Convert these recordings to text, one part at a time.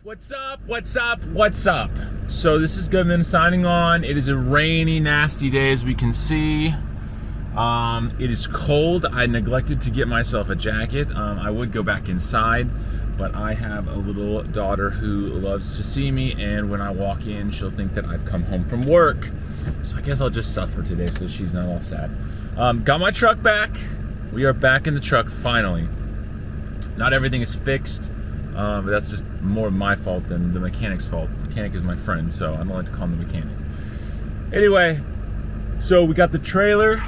What's up? What's up? What's up? So this is Goodman signing on. It is a rainy, nasty day, as we can see. It is cold. I neglected to get myself a jacket. I would go back inside, but I have a little daughter who loves to see me, and when I walk in, she'll think that I've come home from work. So I guess I'll just suffer today so she's not all sad. Got my truck back. We are back in the truck finally. Not everything is fixed. But that's just more of my fault than the mechanic's fault. The mechanic is my friend, so I don't like to call him the mechanic. Anyway, so we got the trailer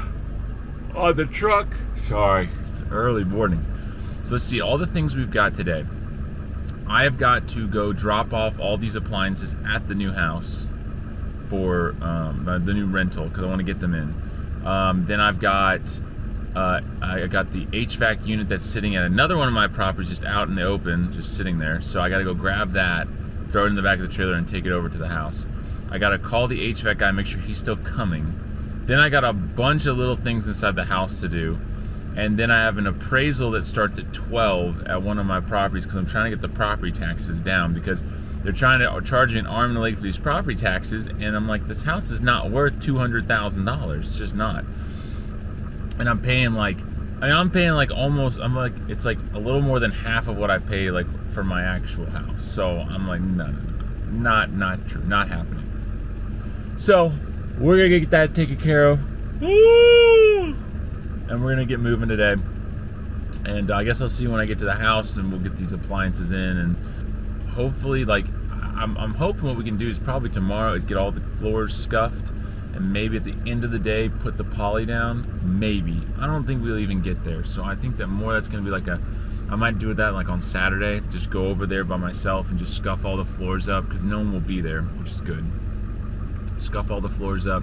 on the truck. Sorry, it's early morning. So let's see all the things we've got today. I have got to go drop off all these appliances at the new house for the new rental because I want to get them in. Then I've got I got the HVAC unit that's sitting at another one of my properties just out in the open, just sitting there. So I got to go grab that, throw it in the back of the trailer, and take it over to the house. I got to call the HVAC guy, make sure he's still coming. Then I got a bunch of little things inside the house to do. And then I have an appraisal that starts at 12 at one of my properties because I'm trying to get the property taxes down because they're trying to charge me an arm and a leg for these property taxes. And I'm like, this house is not worth $200,000. It's just not. And I'm paying like almost, it's like a little more than half of what I pay like for my actual house. So I'm like, no, not true, not happening. So we're gonna get that taken care of. Woo! And we're gonna get moving today. And I guess I'll see you when I get to the house, and we'll get these appliances in, and hopefully, like, I'm hoping what we can do is probably tomorrow is get all the floors scuffed. And maybe at the end of the day, put the poly down. Maybe. I don't think we'll even get there. So I think that more that's going to be like I might do that like on Saturday. Just go over there by myself and just scuff all the floors up because no one will be there, which is good. Scuff all the floors up,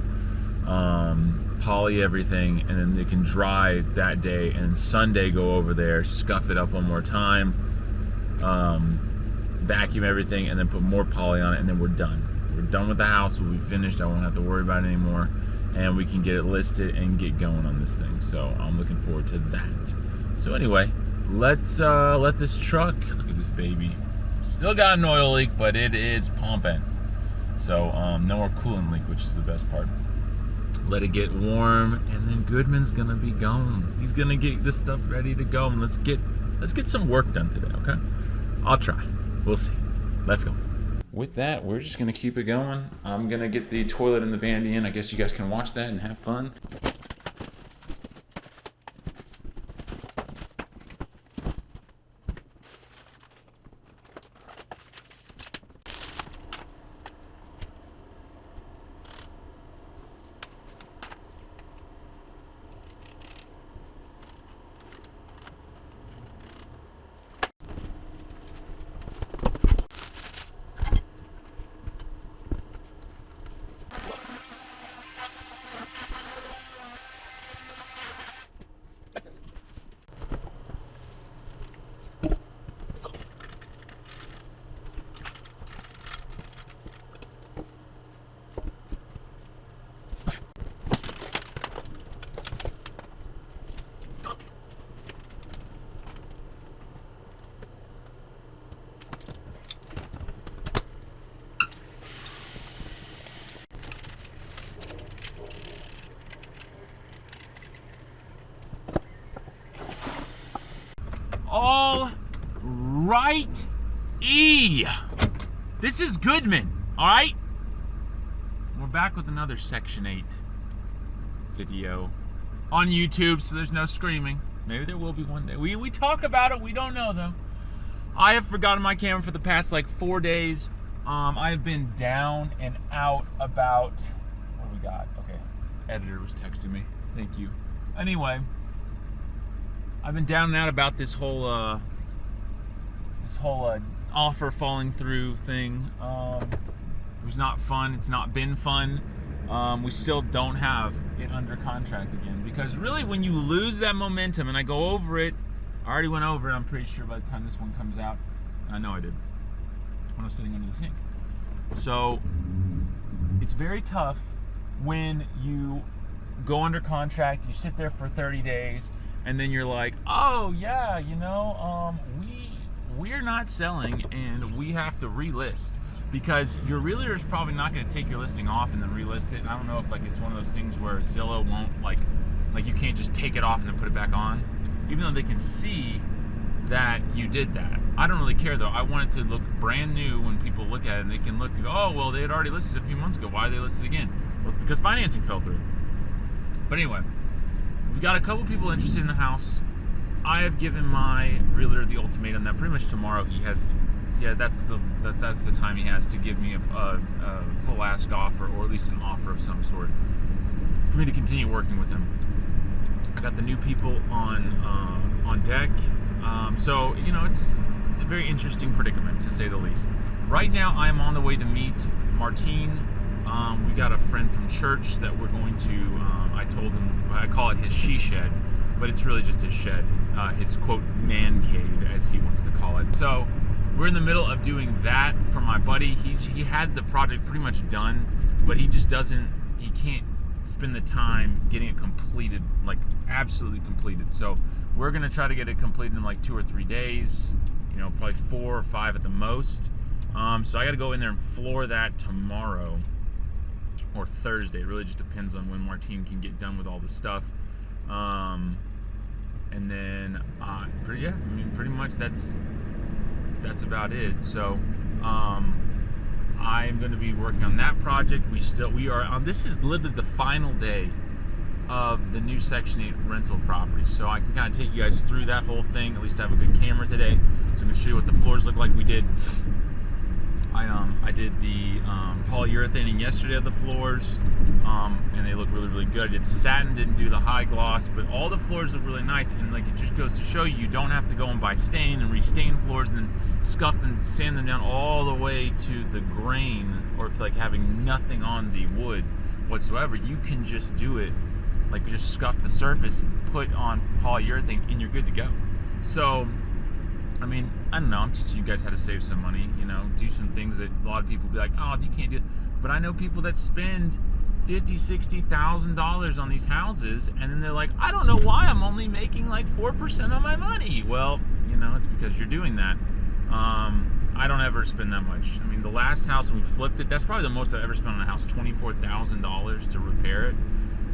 poly everything, and then they can dry that day. And then Sunday go over there, scuff it up one more time, vacuum everything, and then put more poly on it, and then we're done. We're done with the house. We'll be finished. I won't have to worry about it anymore, and we can get it listed and get going on this thing. So I'm looking forward to that. So anyway, let's let this truck, look at this baby. Still got an oil leak, but it is pumping. So no more coolant leak, which is the best part. Let it get warm, and then Goodman's gonna be gone. He's gonna get this stuff ready to go, and let's get some work done today. Okay? I'll try. We'll see. Let's go. With that, we're just gonna keep it going. I'm gonna get the toilet and the vanity in. I guess you guys can watch that and have fun. All right, this is Goodman, all right? We're back with another Section 8 video on YouTube, so there's no screaming. Maybe there will be one day. We talk about it, we don't know though. I have forgotten my camera for the past like 4 days. I have been down and out about, what do we got? Okay, editor was texting me, thank you. Anyway, I've been down and out about this whole offer falling through thing. It was not fun. It's not been fun. We still don't have it under contract again because really, when you lose that momentum, and I go over it, I already went over it. I'm pretty sure by the time this one comes out, I know I did when I was sitting under the sink. So it's very tough when you go under contract. You sit there for 30 days. And then you're like, oh yeah, you know, we're not selling and we have to relist, because your realtor is probably not going to take your listing off and then relist it. I don't know if like it's one of those things where Zillow won't like you can't just take it off and then put it back on, even though they can see that you did that. I don't really care though. I want it to look brand new when people look at it, and they can look and go, oh, well, they had already listed a few months ago. Why did they list it again? Well, it's because financing fell through. But anyway, we got a couple people interested in the house. I have given my realtor the ultimatum that pretty much tomorrow that's the time he has to give me a full ask offer, or at least an offer of some sort, for me to continue working with him. I got the new people on deck. So, you know, it's a very interesting predicament, to say the least. Right now, I'm on the way to meet Martine. We got a friend from church that we're going to, I told him, I call it his she shed, but it's really just his shed, his, quote, man cave, as he wants to call it. So we're in the middle of doing that for my buddy. He had the project pretty much done, but he can't spend the time getting it completed, like absolutely completed. So we're gonna try to get it completed in like 2 or 3 days, you know, probably 4 or 5 at the most. So I gotta go in there and floor that tomorrow or Thursday. It really just depends on when Martine can get done with all the stuff. And then pretty much that's about it. So I'm going to be working on that project. We are on, this is literally the final day of the new Section 8 rental property. So I can kind of take you guys through that whole thing. At least I have a good camera today, so I can show you what the floors look like. I did the polyurethane yesterday of the floors, and they look really, really good. I did satin, didn't do the high gloss, but all the floors look really nice. And like, it just goes to show you don't have to go and buy stain and restain floors and then scuff and sand them down all the way to the grain, or to like having nothing on the wood whatsoever. You can just do it, like just scuff the surface, put on polyurethane, and you're good to go. So I mean, I don't know, I'm teaching you guys how to save some money, you know, do some things that a lot of people be like, oh, you can't do it. But I know people that spend $50,000, $60,000 on these houses, and then they're like, I don't know why I'm only making like 4% on my money. Well, you know, it's because you're doing that. I don't ever spend that much. I mean, the last house when we flipped it, that's probably the most I've ever spent on a house, $24,000 to repair it.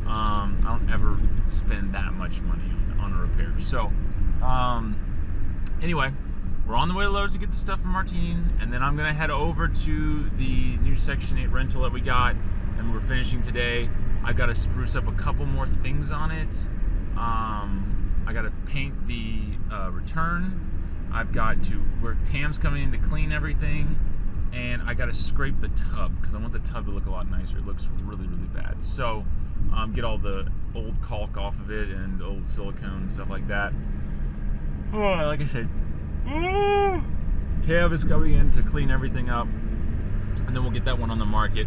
I don't ever spend that much money on a repair. So, anyway, we're on the way to Lowe's to get the stuff from Martine, and then I'm going to head over to the new Section 8 rental that we got, and we're finishing today. I've got to spruce up a couple more things on it. I got to paint the return. I've got to, Tam's coming in to clean everything, and I got to scrape the tub, because I want the tub to look a lot nicer. It looks really, really bad. So, get all the old caulk off of it and old silicone and stuff like that. Oh, like I said, Tav is coming in to clean everything up, and then we'll get that one on the market.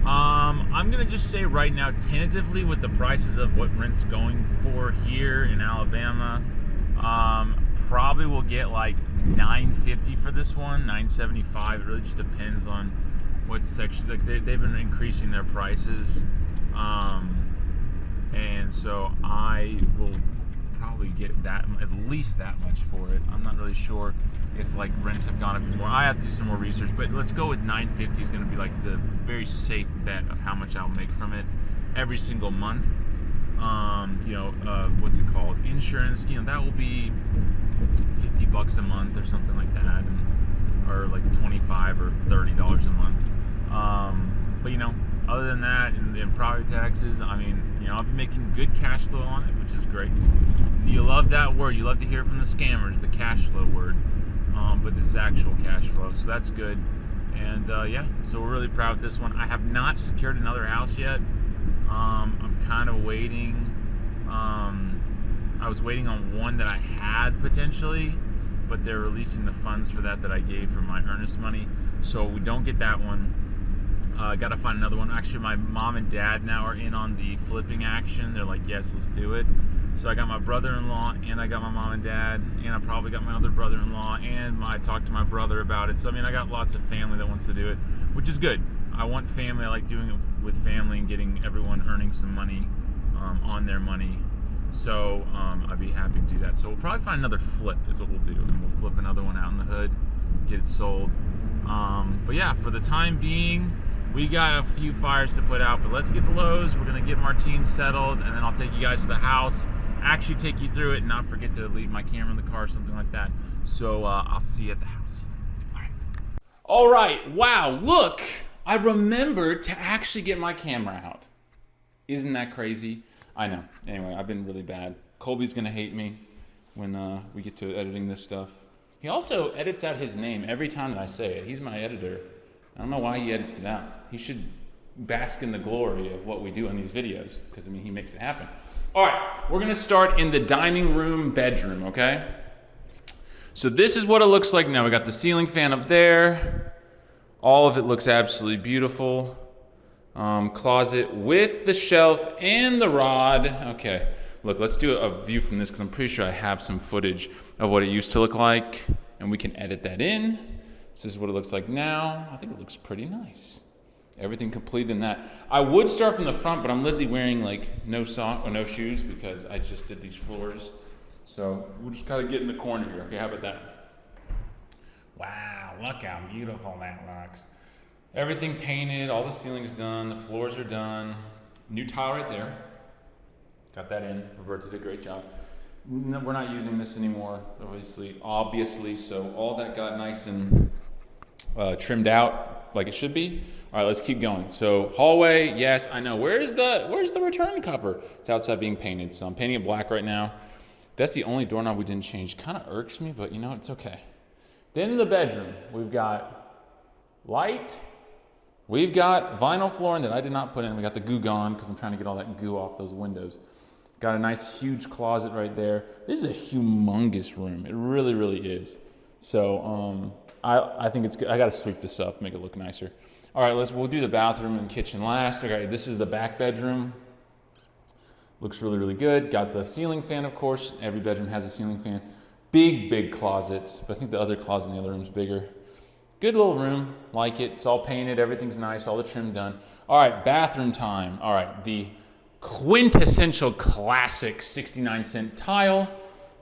I'm gonna just say right now, tentatively, with the prices of what rent's going for here in Alabama, probably will get like $950 for this one, $975. It really just depends on what section. Like they've been increasing their prices, and so I will probably get that, at least that much for it. I'm not really sure if like rents have gone up more. I have to do some more research, but let's go with $950 is going to be like the very safe bet of how much I'll make from it every single month. What's it called? Insurance, that will be $50 a month or something like that, or like $25 or $30 a month. But other than that, and property taxes, I mean, I'll be making good cash flow on it, which is great. You love that word. You love to hear from the scammers, the cash flow word. But this is actual cash flow, so that's good. And so we're really proud of this one. I have not secured another house yet. I'm kind of waiting. I was waiting on one that I had potentially, but they're releasing the funds for that I gave for my earnest money. So we don't get that one. Got to find another one. Actually, my mom and dad now are in on the flipping action. They're like, yes, let's do it. So I got my brother-in-law, and I got my mom and dad, and I probably got my other brother-in-law, and I talked to my brother about it. So, I got lots of family that wants to do it, which is good. I want family. I like doing it with family and getting everyone earning some money on their money. So I'd be happy to do that. So we'll probably find another flip is what we'll do. And we'll flip another one out in the hood, get it sold. But yeah, for the time being, we got a few fires to put out, but let's get the lows. We're gonna get Martine settled, and then I'll take you guys to the house, actually take you through it, and not forget to leave my camera in the car or something like that. So I'll see you at the house. All right, wow, look, I remembered to actually get my camera out. Isn't that crazy? I know. Anyway, I've been really bad. Colby's gonna hate me when we get to editing this stuff. He also edits out his name every time that I say it. He's my editor. I don't know why he edits it out. He should bask in the glory of what we do in these videos, because I mean, he makes it happen. All right, we're gonna start in the dining room bedroom, okay? So this is what it looks like now. We got the ceiling fan up there. All of it looks absolutely beautiful. Closet with the shelf and the rod. Okay, look, let's do a view from this because I'm pretty sure I have some footage of what it used to look like, and we can edit that in. So this is what it looks like now. I think it looks pretty nice. Everything complete in that. I would start from the front, but I'm literally wearing like no sock or no shoes because I just did these floors. So we'll just kind of get in the corner here. Okay, how about that? Wow, look how beautiful that looks. Everything painted, all the ceiling's done, the floors are done. New tile right there. Got that in. Roberta did a great job. No, we're not using this anymore, obviously. So all that got nice and trimmed out like it should be. All right, let's keep going. So hallway, yes, I know. Where's the return cover? It's outside being painted. So I'm painting it black right now. That's the only doorknob we didn't change. Kind of irks me, but you know, it's okay. Then in the bedroom, we've got light. We've got vinyl flooring that I did not put in. We got the goo gone because I'm trying to get all that goo off those windows. Got a nice huge closet right there. This is a humongous room. It really, really is. So I think it's good. I got to sweep this up, make it look nicer. All right, we'll do the bathroom and kitchen last. Okay, this is the back bedroom. Looks really, really good. Got the ceiling fan, of course. Every bedroom has a ceiling fan. Big, big closet. But I think the other closet in the other room is bigger. Good little room, like it. It's all painted, everything's nice, all the trim done. All right, bathroom time. All right, the quintessential classic 69-cent tile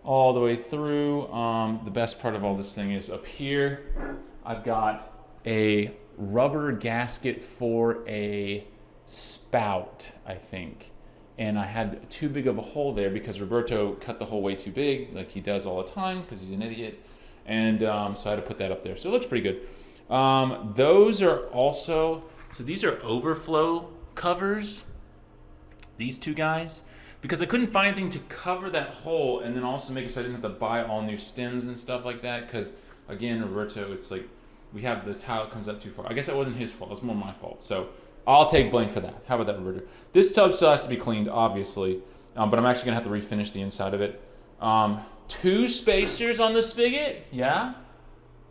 all the way through. The best part of all this thing is up here. I've got a rubber gasket for a spout, I think. And I had too big of a hole there because Roberto cut the hole way too big, like he does all the time because he's an idiot. And so I had to put that up there. So it looks pretty good. Those are also, so these are overflow covers, these two guys, because I couldn't find anything to cover that hole and then also make it so I didn't have to buy all new stems and stuff like that. Because again, Roberto, it's like we have the tile that comes up too far. I guess that wasn't his fault, it's more my fault. So I'll take blame for that. How about that, Roberto? This tub still has to be cleaned, obviously, but I'm actually gonna have to refinish the inside of it. 2 spacers on the spigot, yeah,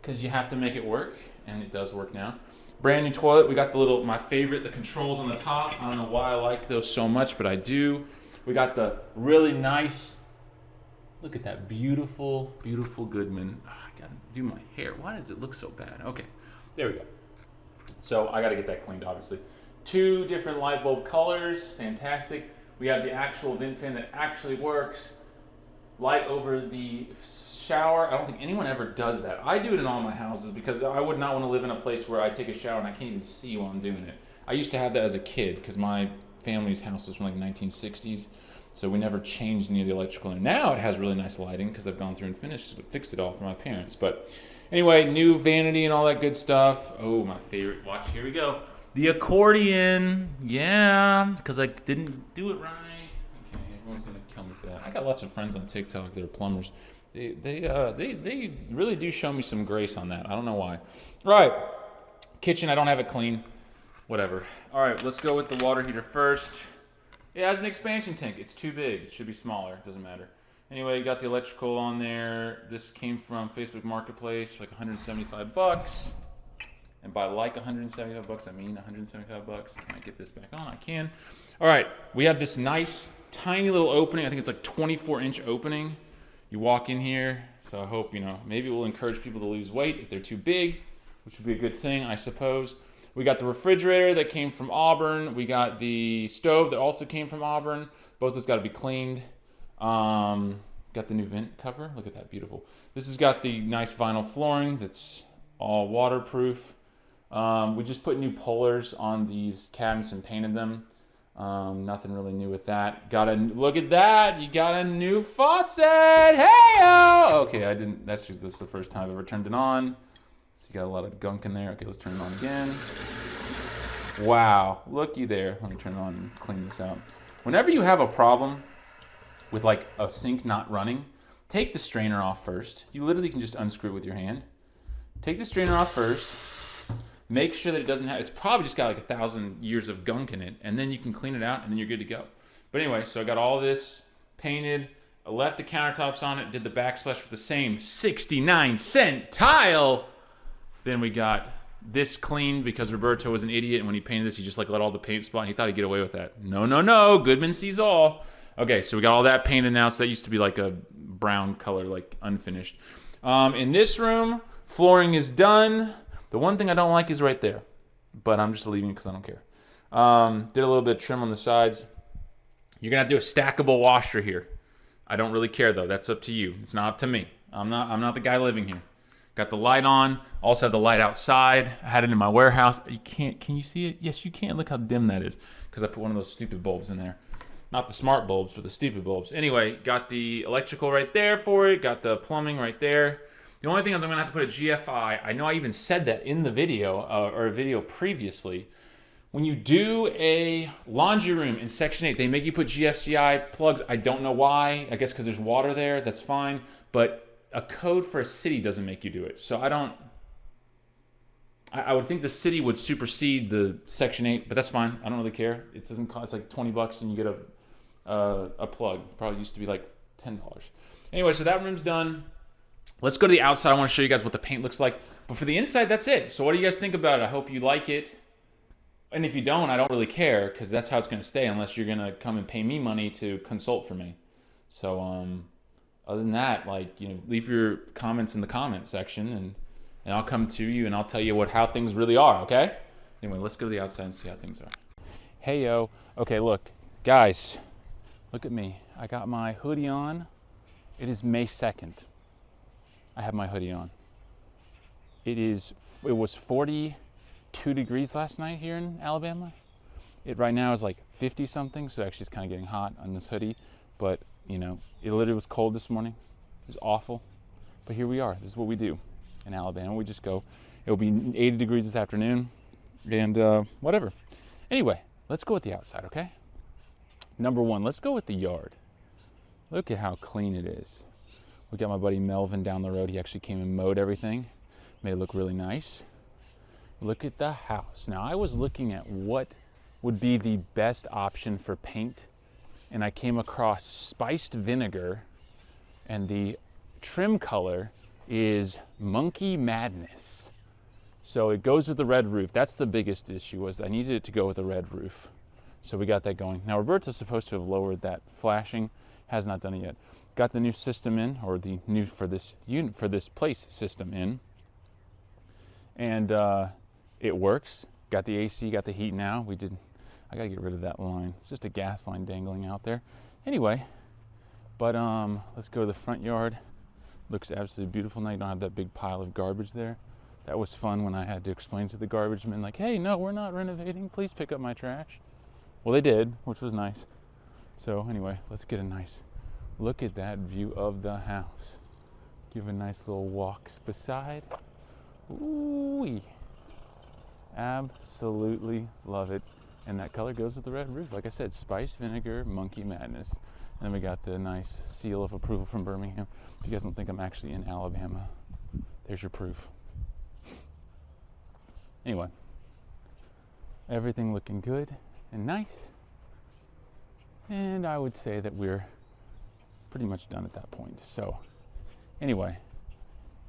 because you have to make it work, and it does work now. Brand new toilet. We got the little, my favorite, the controls on the top. I don't know why I like those so much, but I do. We got the really nice, look at that beautiful, beautiful Goodman. Oh, I gotta do my hair. Why does it look so bad? Okay, there we go. So I gotta get that cleaned, obviously. 2 different light bulb colors, fantastic. We have the actual vent fan that actually works. Light over the shower. I don't think anyone ever does that. I do it in all my houses because I would not want to live in a place where I take a shower and I can't even see while I'm doing it. I used to have that as a kid because my family's house was from like 1960s, so we never changed any of the electrical. And now it has really nice lighting because I've gone through and fixed it all for my parents. But anyway, new vanity and all that good stuff. Oh, my favorite. Watch, here we go. The accordion. Yeah, because I didn't do it right. Everyone's gonna kill me for that. I got lots of friends on TikTok that are plumbers. They really do show me some grace on that. I don't know why. All right, kitchen. I don't have it clean. Whatever. All right, let's go with the water heater first. It has an expansion tank. It's too big. It should be smaller. It doesn't matter. Anyway, you got the electrical on there. This came from Facebook Marketplace for like 175 bucks. And by like 175 bucks, I mean 175 bucks. Can I get this back on? I can. All right, we have this nice tiny little opening. I think it's like 24-inch opening. You walk in here, so I hope, maybe it will encourage people to lose weight if they're too big, which would be a good thing, I suppose. We got the refrigerator that came from Auburn. We got the stove that also came from Auburn. Both those got to be cleaned. Got the new vent cover. Look at that, beautiful. This has got the nice vinyl flooring that's all waterproof. We just put new pullers on these cabinets and painted them. Nothing really new with that. Look at that. You got a new faucet. Hey-o! Okay, this is the first time I've ever turned it on. So you got a lot of gunk in there. Okay, let's turn it on again. Wow, looky there. Let me turn it on and clean this out. Whenever you have a problem with like a sink not running, take the strainer off first. You literally can just unscrew it with your hand. Take the strainer off first. Make sure that it doesn't have, it's probably just got like 1,000 years of gunk in it, and then you can clean it out and then you're good to go. But anyway, so I got all this painted. I left the countertops on it, did the backsplash with the same 69-cent tile. Then we got this cleaned because Roberto was an idiot, and when he painted this, he just like let all the paint spot, and he thought he'd get away with that. No, Goodman sees all. Okay, so we got all that painted now, so that used to be like a brown color, like unfinished. In this room, flooring is done. The one thing I don't like is right there, but I'm just leaving it because I don't care. Did a little bit of trim on the sides. You're gonna have to do a stackable washer here. I don't really care though. That's up to you. It's not up to me. I'm not the guy living here. Got the light on. Also have the light outside. I had it in my warehouse. Can you see it? Yes, you can. Look how dim that is because I put one of those stupid bulbs in there. Not the smart bulbs, but the stupid bulbs. Anyway, got the electrical right there for it. Got the plumbing right there. The only thing is I'm going to have to put a GFI. I know I even said that in the video, or a video previously. When you do a laundry room in Section 8, they make you put GFCI plugs. I don't know why. I guess because there's water there. That's fine. But a code for a city doesn't make you do it. So I would think the city would supersede the Section 8, but that's fine. I don't really care. It doesn't cost, it's like $20 and you get a plug. Probably used to be like $10. Anyway, so that room's done. Let's go to the outside. I want to show you guys what the paint looks like. But for the inside, that's it. So what do you guys think about it? I hope you like it. And if you don't, I don't really care because that's how it's going to stay unless you're going to come and pay me money to consult for me. So other than that, leave your comments in the comment section and I'll come to you and I'll tell you how things really are, okay? Anyway, let's go to the outside and see how things are. Hey, yo. Okay, look. Guys, look at me. I got my hoodie on. It is May 2nd. I have my hoodie on. It was 42 degrees last night here in Alabama. It right now is like 50 something, so actually it's kind of getting hot on this hoodie. But, it literally was cold this morning. It was awful. But here we are. This is what we do in Alabama. We just go. It'll be 80 degrees this afternoon and whatever. Anyway, let's go with the outside, okay? Number one, let's go with the yard. Look at how clean it is. We got my buddy Melvin down the road. He actually came and mowed everything. Made it look really nice. Look at the house. Now, I was looking at what would be the best option for paint, and I came across spiced vinegar, and the trim color is Monkey Madness. So it goes with the red roof. That's the biggest issue, was I needed it to go with a red roof. So we got that going. Now, Roberto's supposed to have lowered that flashing. Has not done it yet. Got the new system in, or the new for this unit, for this place system in. And it works. Got the AC, got the heat now. I gotta get rid of that line. It's just a gas line dangling out there. Anyway, but let's go to the front yard. Looks absolutely beautiful now. You don't have that big pile of garbage there. That was fun when I had to explain to the garbage men, like, hey, no, we're not renovating. Please pick up my trash. Well, they did, which was nice. So anyway, let's get a nice look at that view of the house. Give a nice little walk beside. Ooh, absolutely love it. And that color goes with the red roof. Like I said, spiced vinegar, Monkey Madness. And then we got the nice seal of approval from Birmingham. If you guys don't think I'm actually in Alabama, there's your proof. Anyway, everything looking good and nice. And I would say that we're pretty much done at that point. So anyway,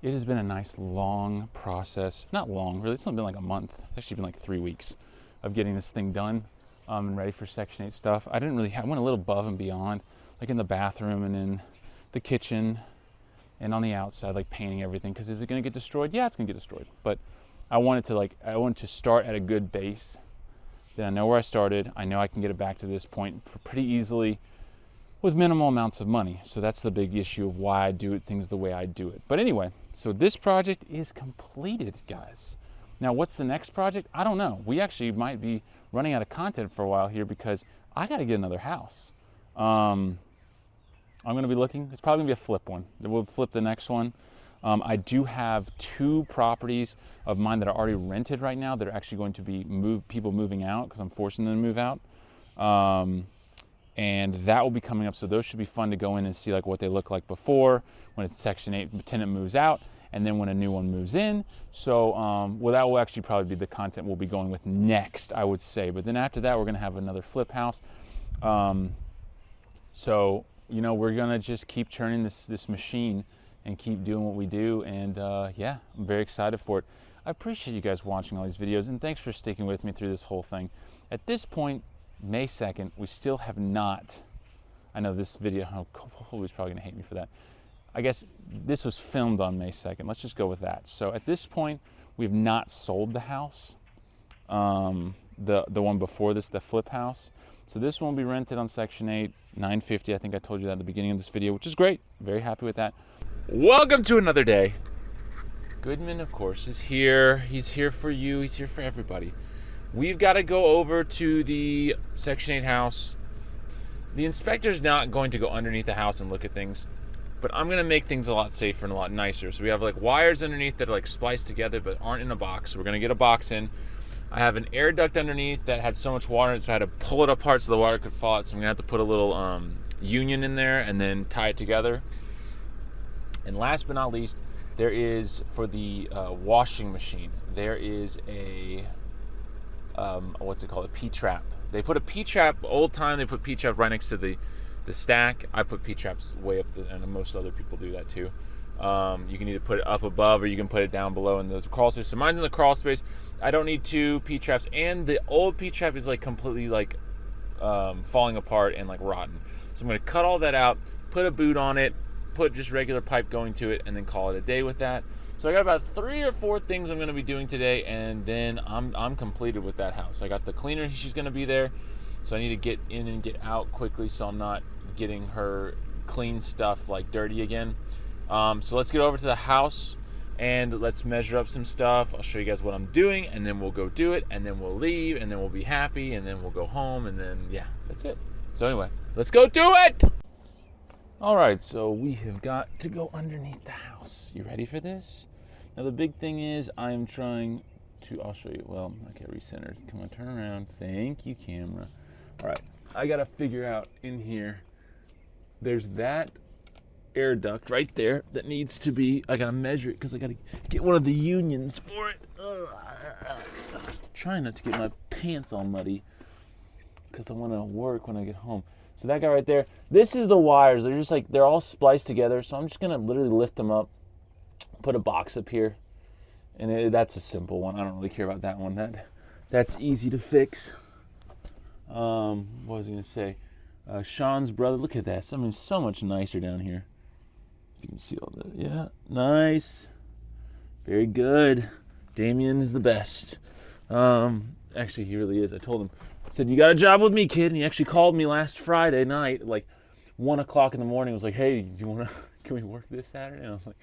it has been a nice long process. Not long, really. It's only been like a month. It's actually been like 3 weeks of getting this thing done and ready for Section 8 stuff. I went a little above and beyond, like in the bathroom and in the kitchen and on the outside, like painting everything. Because is it going to get destroyed? Yeah, it's going to get destroyed. But I wanted to start at a good base. Then I know where I started. I know I can get it back to this point pretty easily. with minimal amounts of money. So that's the big issue of why I do things the way I do it. But anyway, so this project is completed, guys. Now, what's the next project? I don't know. We actually might be running out of content for a while here because I got to get another house. I'm going to be looking. It's probably going to be a flip one. We'll flip the next one. I do have 2 properties of mine that are already rented right now that are actually going to be people moving out because I'm forcing them to move out. And that will be coming up. So those should be fun to go in and see like what they look like before when it's Section 8, the tenant moves out, and then when a new one moves in. So, well, that will actually probably be the content we'll be going with next, I would say. But then after that, we're going to have another flip house. So, you know, we're going to just keep churning this machine and keep doing what we do. And yeah, I'm very excited for it. I appreciate you guys watching all these videos, and thanks for sticking with me through this whole thing. At this point, May 2nd, we still have not, I know this video, Colby's probably gonna hate me for that. I guess this was filmed on May 2nd. Let's just go with that. So at this point, we've not sold the house, the one before this, the flip house. So this one will be rented on Section 8, $950. I think I told you that at the beginning of this video, which is great. Very happy with that. Welcome to another day. Goodman, of course, is here. He's here for you. He's here for everybody. We've got to go over to the Section 8 house. The inspector's not going to go underneath the house and look at things, but I'm going to make things a lot safer and a lot nicer. So we have like wires underneath that are like spliced together but aren't in a box. So we're going to get a box in. I have an air duct underneath that had so much water in it, so I had to pull it apart so the water could fall out. So I'm going to have to put a little union in there and then tie it together. And last but not least, there is, for the washing machine, there is a, what's it called, a P-trap. They put a P-trap, old time, they put P-trap right next to the stack. I put P-traps way up, and most other people do that too. You can either put it up above or you can put it down below in the crawl space. So mine's in the crawl space. I don't need 2 P-traps, and the old P-trap is like completely like falling apart and like rotten. So I'm gonna cut all that out, put a boot on it, put just regular pipe going to it, and then call it a day with that. So I got about 3 or 4 things I'm going to be doing today, and then I'm completed with that house. I got the cleaner, she's going to be there, so I need to get in and get out quickly so I'm not getting her clean stuff like dirty again. So let's get over to the house and let's measure up some stuff. I'll show you guys what I'm doing, and then we'll go do it, and then we'll leave, and then we'll be happy, and then we'll go home, and then yeah, that's it. So anyway, let's go do it! All right, so we have got to go underneath the house. You ready for this? Now the big thing is I'm trying to, I'll show you, well, okay, recenter. Come on, turn around. Thank you, camera. All right, I gotta figure out in here, there's that air duct right there that needs to be, I gotta measure it because I gotta get one of the unions for it. Trying not to get my pants all muddy because I wanna work when I get home. So that guy right there, this is the wires. They're just like, they're all spliced together. So I'm just gonna literally lift them up, put a box up here, and that's a simple one. I don't really care about that one. That's easy to fix. What was I gonna say? Sean's brother, look at that. I mean, so much nicer down here. If you can see all that, yeah, nice, very good. Damien is the best. Actually, he really is. I told him. Said, you got a job with me, kid. And he actually called me last Friday night, like 1 o'clock in the morning. Was like, hey, can we work this Saturday? And I was like,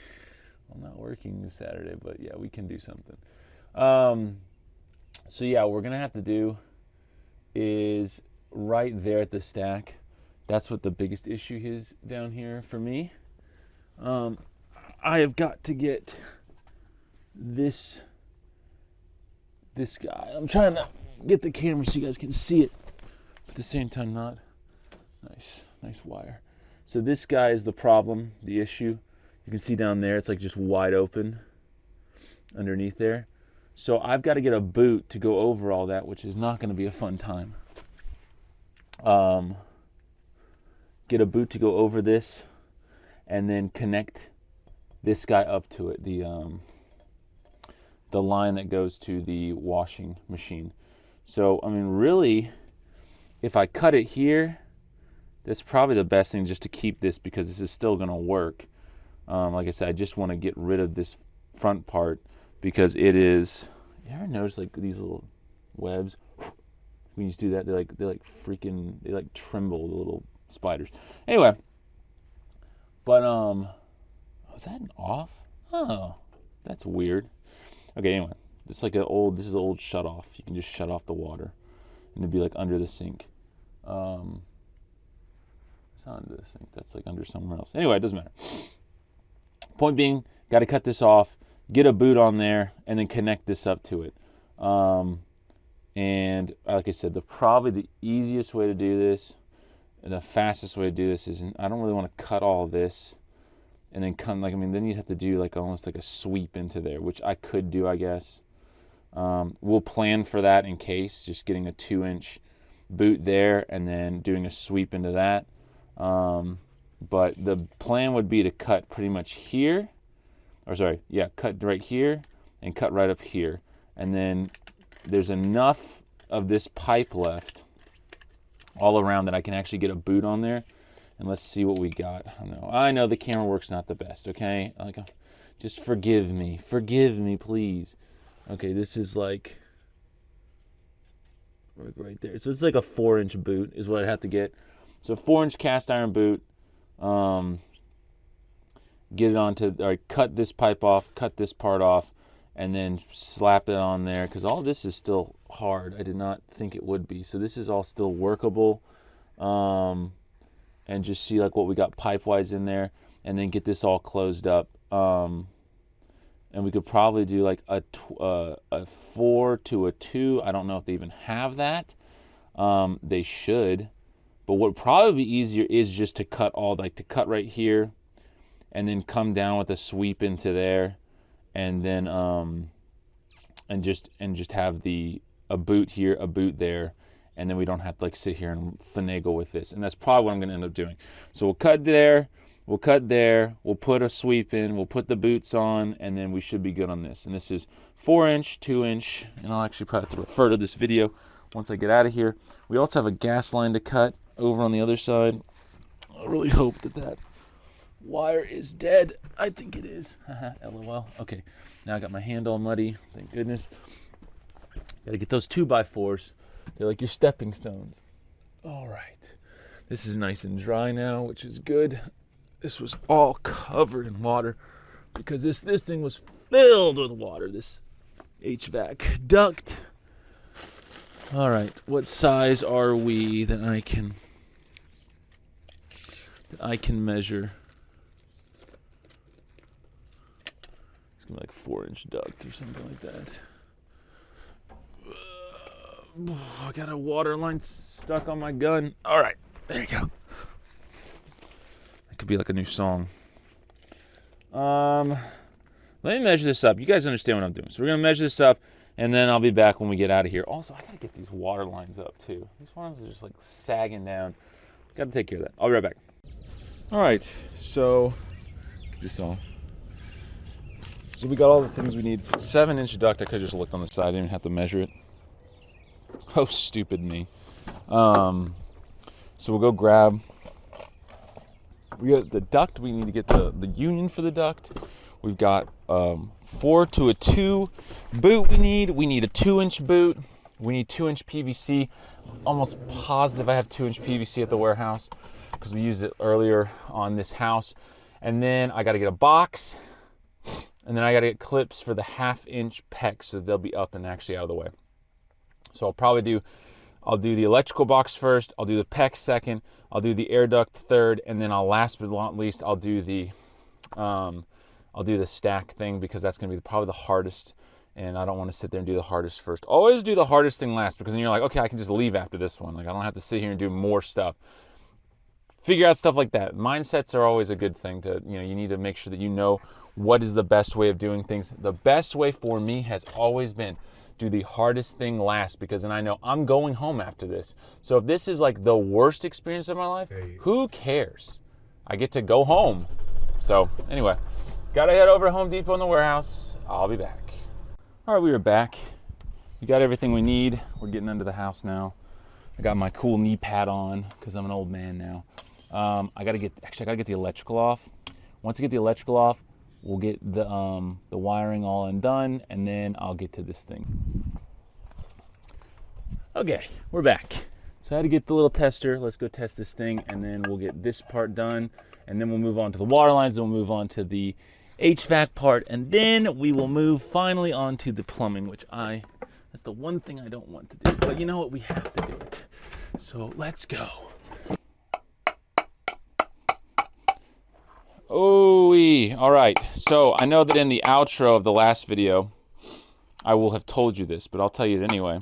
I'm not working this Saturday, but yeah, we can do something. So yeah, what we're gonna have to do is right there at the stack. That's what the biggest issue is down here for me. I have got to get this guy. I'm trying to get the camera so you guys can see it, but at the same time not. Nice wire. So this guy is the problem, the issue. You can see down there, it's like just wide open underneath there. So I've got to get a boot to go over all that, which is not going to be a fun time. Get a boot to go over this and then connect this guy up to it, the line that goes to the washing machine. So, I mean, really, if I cut it here, that's probably the best thing just to keep this because this is still going to work. Like I said, I just want to get rid of this front part because it is, you ever notice like these little webs? When you just do that, they like tremble, the little spiders. Anyway, but was that an off? Oh, that's weird. Okay, anyway, this is an old shut off. You can just shut off the water, and it'd be like under the sink. It's not under the sink. That's like under somewhere else. Anyway, it doesn't matter. Point being, got to cut this off, get a boot on there, and then connect this up to it. And like I said, probably the easiest way to do this, and the fastest way to do this is, I don't really want to cut all of this and then then you'd have to do almost like a sweep into there, which I could do, I guess. We'll plan for that in case, just getting a 2-inch boot there and then doing a sweep into that. But the plan would be to cut pretty much here, cut right here and cut right up here. And then there's enough of this pipe left all around that I can actually get a boot on there. And let's see what we got. I know the camera work's not the best, okay? Just forgive me, please. Okay, this is right there. So it's like a 4-inch boot is what I'd have to get. So 4-inch cast iron boot. Get it cut this pipe off, cut this part off, and then slap it on there, because all this is still hard. I did not think it would be. So this is all still workable. And just see what we got pipe-wise in there, and then get this all closed up. And we could probably do a 4 to a 2. I don't know if they even have that. They should. But what would probably be easier is just to cut cut right here, and then come down with a sweep into there, and then and just have a boot here, a boot there, and then we don't have to sit here and finagle with this. And that's probably what I'm going to end up doing. So we'll cut there, we'll put a sweep in, we'll put the boots on, and then we should be good on this. And this is 4-inch, 2-inch, and I'll actually probably have to refer to this video once I get out of here. We also have a gas line to cut over on the other side. I really hope that wire is dead. I think it is. LOL. Okay, now I got my hand all muddy. Thank goodness. Got to get those 2x4s. They're like your stepping stones. All right. This is nice and dry now, which is good. This was all covered in water because this thing was filled with water, this HVAC duct. All right. What size are we that I can measure? It's going to be like 4-inch duct or something like that. I got a water line stuck on my gun. All right, there you go. It could be like a new song. Let me measure this up. You guys understand what I'm doing. So we're gonna measure this up, and then I'll be back when we get out of here. Also, I gotta get these water lines up too. These ones are just sagging down. Gotta take care of that. I'll be right back. All right, so get this off. So we got all the things we need. 7-inch duct. I could have just looked on the side. I didn't even have to measure it. Oh, stupid me. So we'll go grab. We got the duct. We need to get the union for the duct. We've got 4 to a 2 boot we need. We need a 2-inch boot. We need 2-inch PVC. Almost positive I have 2-inch PVC at the warehouse because we used it earlier on this house. And then I got to get a box. And then I got to get clips for the 1/2-inch PEX so they'll be up and actually out of the way. So I'll do the electrical box first, I'll do the PEX second, I'll do the air duct third, and then last but not least, I'll do the stack thing because that's gonna be probably the hardest, and I don't want to sit there and do the hardest first. Always do the hardest thing last because then you're like, okay, I can just leave after this one. I don't have to sit here and do more stuff. Figure out stuff like that. Mindsets are always a good thing to, you need to make sure that you know what is the best way of doing things. The best way for me has always been do the hardest thing last, because then I know I'm going home after this. So if this is the worst experience of my life, who cares? I get to go home. So anyway, gotta head over to Home Depot in the warehouse. I'll be back. All right, we are back. We got everything we need. We're getting into the house now. I got my cool knee pad on because I'm an old man now. I gotta get the electrical off. Once I get the electrical off, we'll get the wiring all undone, and then I'll get to this thing. Okay, we're back. So I had to get the little tester. Let's go test this thing, and then we'll get this part done, and then we'll move on to the water lines, then we'll move on to the HVAC part, and then we will move finally on to the plumbing, which that's the one thing I don't want to do. But you know what? We have to do it. So let's go. Oh, all right. So I know that in the outro of the last video, I will have told you this, but I'll tell you it anyway.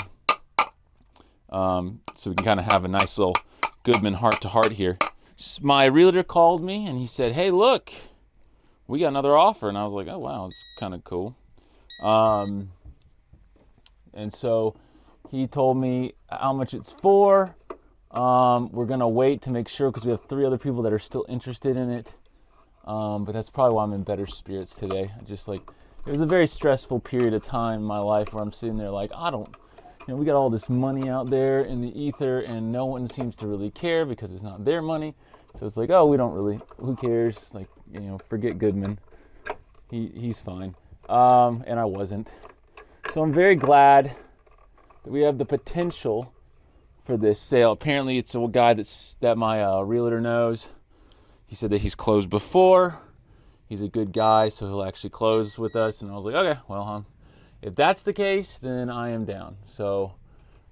So we can kind of have a nice little Goodman heart-to-heart here. My realtor called me, and he said, hey, look, we got another offer. And I was like, oh, wow, it's kind of cool. And so he told me how much it's for. We're going to wait to make sure because we have 3 other people that are still interested in it. But that's probably why I'm in better spirits today. It was a very stressful period of time in my life where I'm sitting there like, we got all this money out there in the ether and no one seems to really care because it's not their money. So it's like, oh, we don't really, who cares? Like, forget Goodman. He's fine. And I wasn't. So I'm very glad that we have the potential for this sale. Apparently it's a guy that my realtor knows. He said that he's closed before. He's a good guy, so he'll actually close with us. And I was like, okay, well, if that's the case, then I am down. So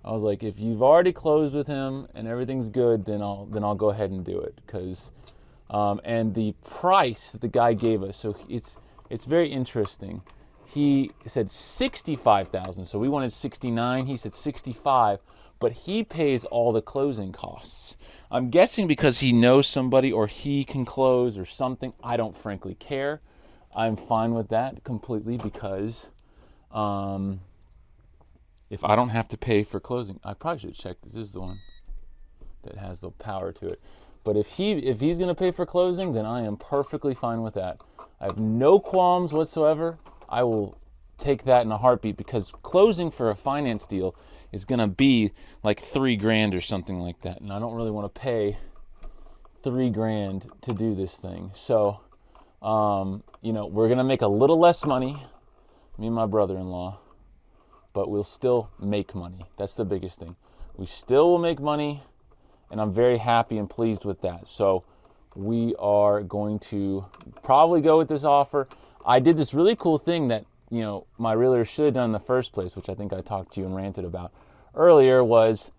I was like, if you've already closed with him and everything's good, then I'll go ahead and do it. Because and the price that the guy gave us, so it's very interesting. He said $65,000, so we wanted $69. He said $65, but he pays all the closing costs. I'm guessing because he knows somebody or he can close or something. I don't frankly care. I'm fine with that completely because if I don't have to pay for closing, I probably should check this is the one that has the power to it. But if he's going to pay for closing, then I am perfectly fine with that. I have no qualms whatsoever. I will take that in a heartbeat because closing for a finance deal is going to be like $3,000 or something like that. And I don't really want to pay $3,000 to do this thing. So, we're going to make a little less money, me and my brother-in-law, but we'll still make money. That's the biggest thing. We still will make money, and I'm very happy and pleased with that. So we are going to probably go with this offer. I did this really cool thing that, my realtor should have done in the first place, which I think I talked to you and ranted about earlier, was,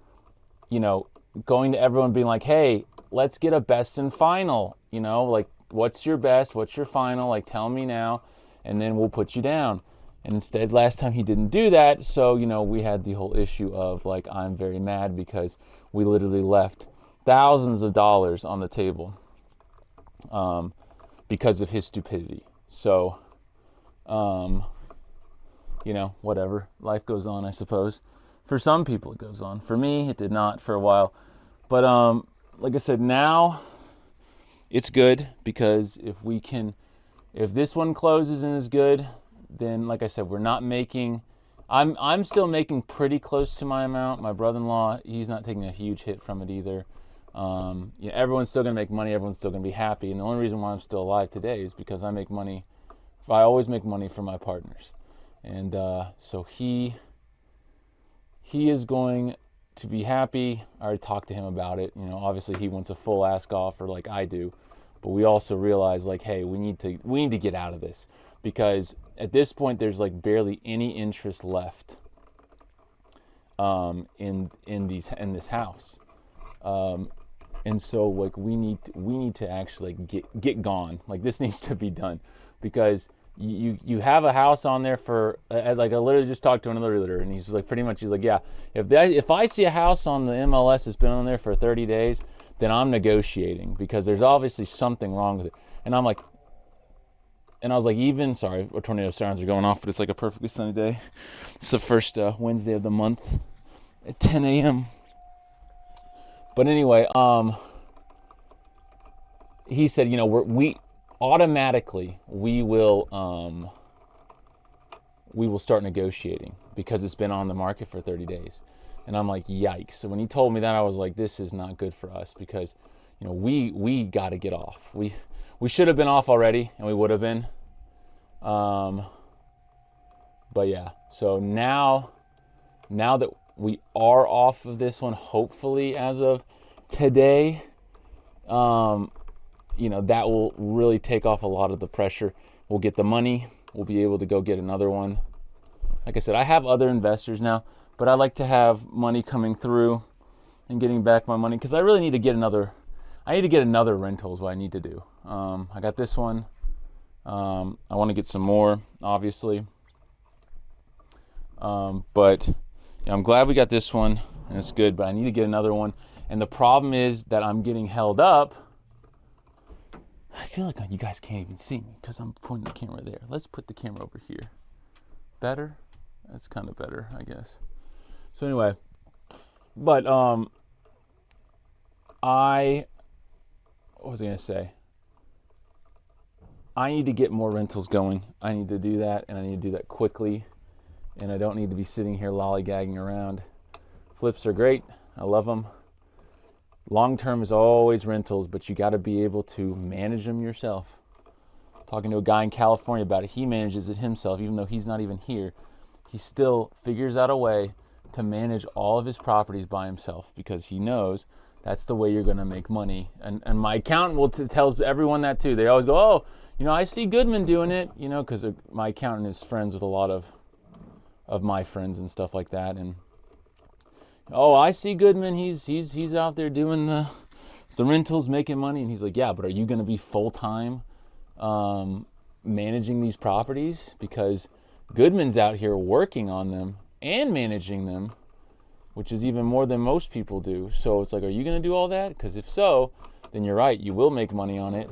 going to everyone being like, hey, let's get a best and final, like, what's your best, what's your final, like, tell me now, and then we'll put you down. And instead, last time he didn't do that, so, we had the whole issue of, like, I'm very mad because we literally left thousands of dollars on the table because of his stupidity. So, whatever. Life goes on, I suppose. For some people, it goes on. For me, it did not for a while. But like I said, now it's good because if this one closes and is good, then like I said, we're not making. I'm still making pretty close to my amount. My brother-in-law, he's not taking a huge hit from it either. Everyone's still gonna make money. Everyone's still gonna be happy. And the only reason why I'm still alive today is because I make money. I always make money for my partners. And so he is going to be happy. I already talked to him about it. Obviously he wants a full ask offer like I do, but we also realize like, hey, we need to get out of this because at this point there's like barely any interest left in this house, and so like we need to actually get gone. Like this needs to be done because. You have a house on there for like I literally just talked to another realtor and he's like yeah, if I see a house on the MLS that's been on there for 30 days, then I'm negotiating because there's obviously something wrong with it. And I was like, sorry, our tornado sirens are going off, but it's like a perfectly sunny day. It's the first Wednesday of the month at 10 a.m. But anyway, he said, automatically we will start negotiating because it's been on the market for 30 days. And I'm like, yikes. So when he told me that, I was like, this is not good for us because, we got to get off. We should have been off already and we would have been. But yeah, so now that We are off of this one, hopefully, as of today. That will really take off a lot of the pressure. We'll get the money. We'll be able to go get another one. Like I said, I have other investors now, but I like to have money coming through and getting back my money, because I really need to get another rental is what I need to do. I got this one. I want to get some more, obviously. But I'm glad we got this one, and it's good, but I need to get another one. And the problem is that I'm getting held up. I feel like you guys can't even see me because I'm pointing the camera there. Let's put the camera over here. Better? That's kind of better, I guess. So anyway, but what was I going to say? I need to get more rentals going. I need to do that, and I need to do that quickly. And I don't need to be sitting here lollygagging around. Flips are great. I love them. Long-term is always rentals, but you got to be able to manage them yourself. Talking to a guy in California about it, he manages it himself, even though he's not even here. He still figures out a way to manage all of his properties by himself, because he knows that's the way you're going to make money. And my accountant tells everyone that too. They always go, oh, I see Goodman doing it, because my accountant is friends with a lot of my friends and stuff like that. And oh, I see Goodman. He's out there doing the rentals, making money. And he's like, yeah, but are you going to be full-time managing these properties? Because Goodman's out here working on them and managing them, which is even more than most people do. So it's like, are you going to do all that? Because if so, then you're right. You will make money on it.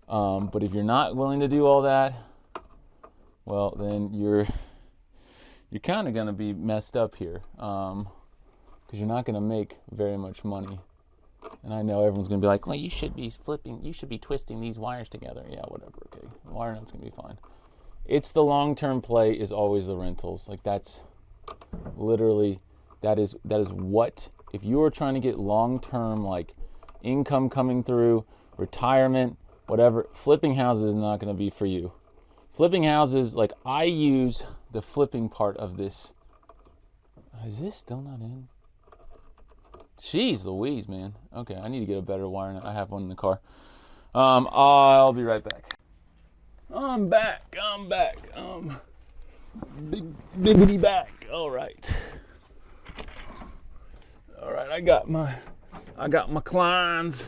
But if you're not willing to do all that, well, then you're kind of going to be messed up here, because you're not going to make very much money. And I know everyone's going to be like, well, you should be twisting these wires together. Yeah, whatever, okay. Wire nut's going to be fine. It's the long-term play is always the rentals. Like, that's literally, that is what, if you are trying to get long-term, like, income coming through, retirement, whatever, flipping houses is not going to be for you. Flipping houses, like, I use the flipping part of this. Is this still not in? Jeez Louise, man. Okay, I need to get a better wire nut. I have one in the car. I'll be right back. I'm back. Biggity back. All right. I got my Kleins.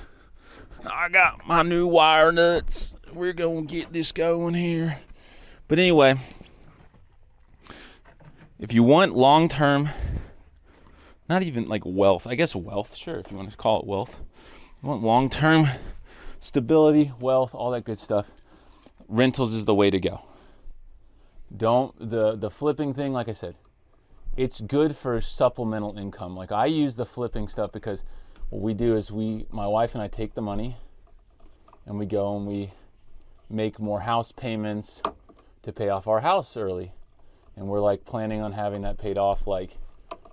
I got my new wire nuts. We're gonna get this going here. But anyway, if you want long-term, not even like wealth, I guess wealth, sure, if you want to call it wealth. You want long-term stability, wealth, all that good stuff, rentals is the way to go. The flipping thing, like I said, it's good for supplemental income. Like, I use the flipping stuff because what we do is my wife and I take the money and we go and we make more house payments to pay off our house early. And we're like planning on having that paid off, like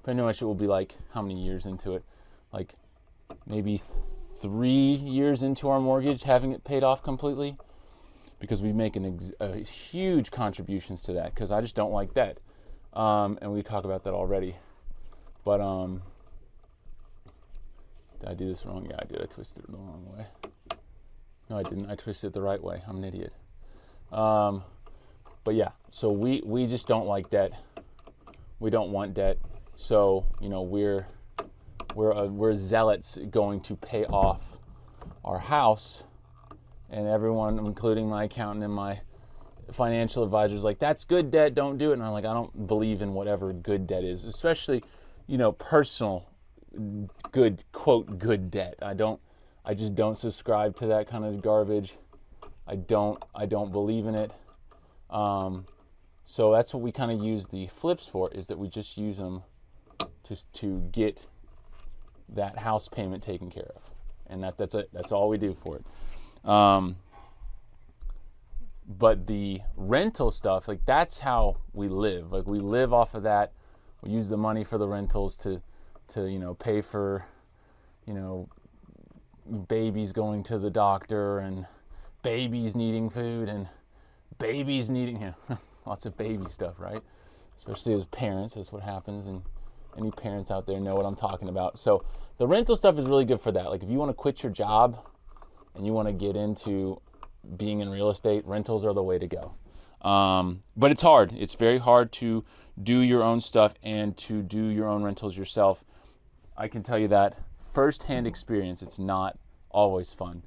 pretty much it will be like, how many years into it? Like maybe 3 years into our mortgage, having it paid off completely, because we make huge contributions to that, because I just don't like debt. And we talk about that already. But did I do this wrong? Yeah, I did. I twisted it the wrong way. No, I didn't. I twisted it the right way. I'm an idiot. But yeah, so we just don't like debt. We don't want debt. So, we're zealots going to pay off our house, and everyone, including my accountant and my financial advisors, like, that's good debt, don't do it. And I'm like, I don't believe in whatever good debt is, especially, personal good, quote, good debt. I just don't subscribe to that kind of garbage. I don't believe in it. So that's what we kind of use the flips for, is that we just use them to get that house payment taken care of. And that's it. That's all we do for it. But the rental stuff, like, that's how we live. Like, we live off of that. We use the money for the rentals to pay for, babies going to the doctor, and babies needing food, and babies needing, lots of baby stuff, right? Especially as parents, that's what happens. And Any parents out there know what I'm talking about. So the rental stuff is really good for that. Like if you want to quit your job and you want to get into being in real estate, rentals are the way to go. But it's hard. It's very hard to do your own stuff and to do your own rentals yourself. I can tell you that firsthand experience. It's not always fun.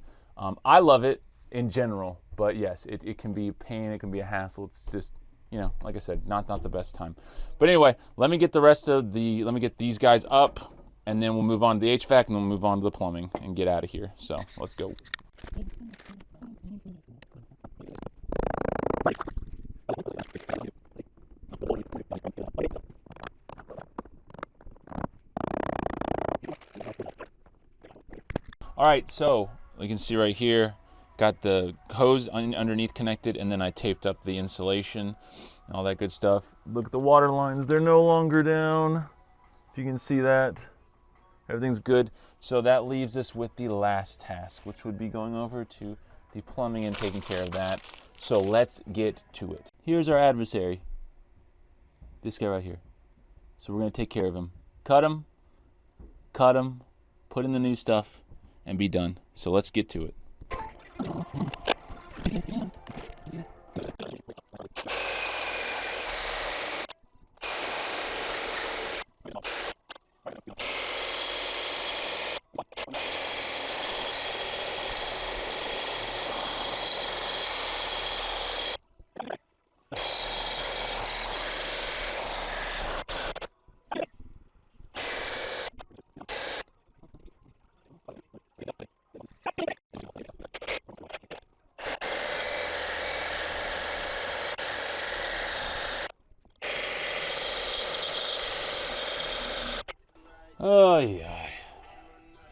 I love it in general, but yes, it can be a pain. It can be a hassle. It's just, like I said, not the best time. But anyway, let me get these guys up, and then we'll move on to the HVAC, and then we'll move on to the plumbing and get out of here. So let's go. All right, so you can see right here, got the hose underneath connected, and then I taped up the insulation and all that good stuff. Look at the water lines, they're no longer down. If you can see that, everything's good. So that leaves us with the last task, which would be going over to the plumbing and taking care of that. So let's get to it. Here's our adversary, this guy right here. So we're gonna take care of him. Cut him, put in the new stuff, and be done. So let's get to it. Oh yeah.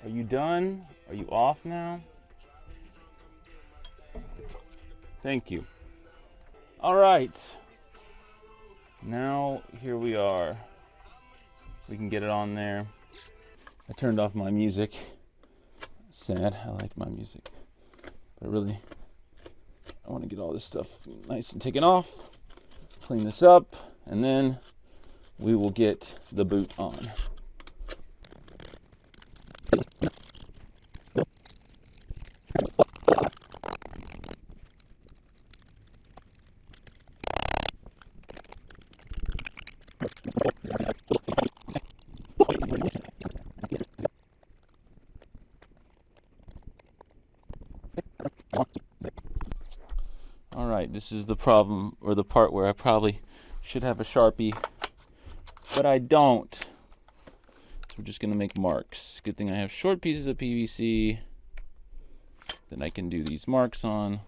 Are you done? Are you off now? Thank you. All right. Now here we are. We can get it on there. I turned off my music. Sad. I like my music. But really, I want to get all this stuff nice and taken off. Clean this up. And then we will get the boot on. All right, this is the problem, or the part where I probably should have a Sharpie, but I don't. So we're just gonna make marks. Good thing I have short pieces of PVC that I can do these marks on.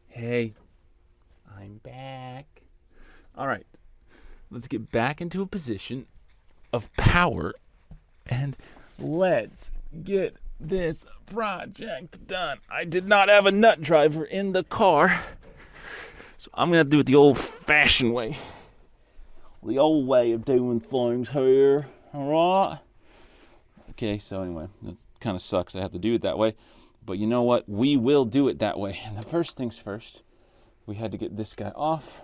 Hey, I'm back. All right, let's get back into a position of power and let's get this project done. I did not have a nut driver in the car, so I'm gonna have to do it the old-fashioned way. The old way of doing things here, all right? Okay, so anyway, that kind of sucks. I have to do it that way. But you know what? We will do it that way. And the first things first, we had to get this guy off.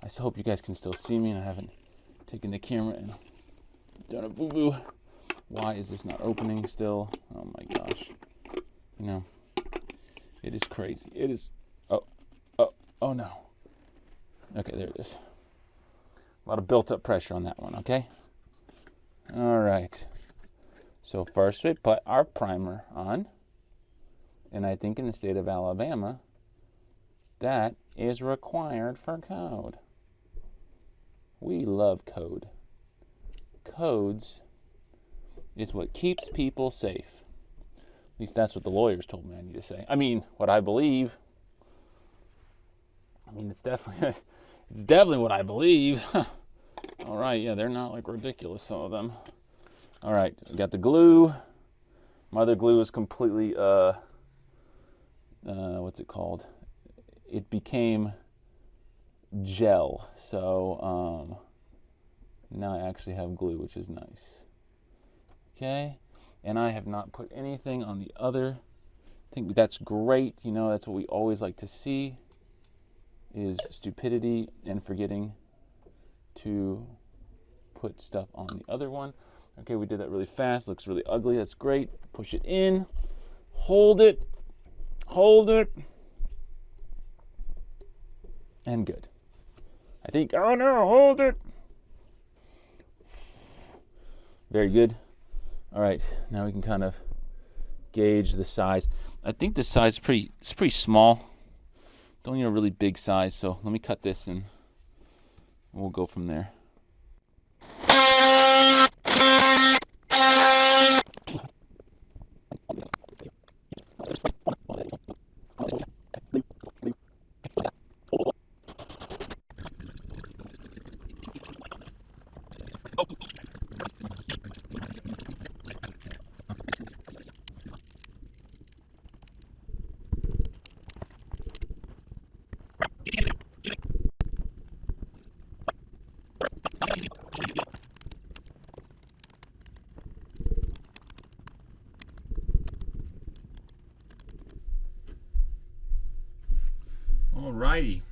I hope you guys can still see me, and I haven't taken the camera and done a boo-boo. Why is this not opening still? Oh my gosh. It is crazy. It is, oh no. Okay, there it is. A lot of built-up pressure on that one, okay? All right. So first we put our primer on. And I think in the state of Alabama, that is required for code. We love code. Codes is what keeps people safe. At least that's what the lawyers told me I need to say. I mean, what I believe. I mean, it's definitely what I believe. All right, yeah, they're not like ridiculous, some of them. All right, we got the glue. My other glue is completely what's it called? It became gel. So now I actually have glue, which is nice. Okay, and I have not put anything on the other. I think that's great. You know, that's what we always like to see, is stupidity and forgetting to put stuff on the other one. Okay, we did that really fast. Looks really ugly. That's great. Push it in. Hold it. Hold it. And good. I think, oh no, hold it. Very good. All right, now we can kind of gauge the size. I think the size is pretty small. Don't need a really big size, so let me cut this and we'll go from there. Alrighty,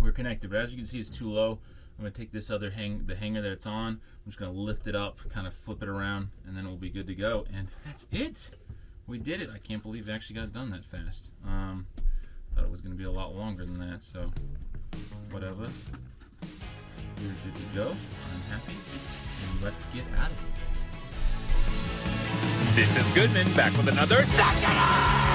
we're connected, but as you can see, it's too low. I'm gonna take this other the hanger that it's on. I'm just gonna lift it up, kind of flip it around, and then we'll be good to go. And that's it. We did it. I can't believe it actually got done that fast. Thought it was gonna be a lot longer than that, so whatever. We're good to go. I'm happy, and let's get out of here. This is Goodman, back with another Suck It Up!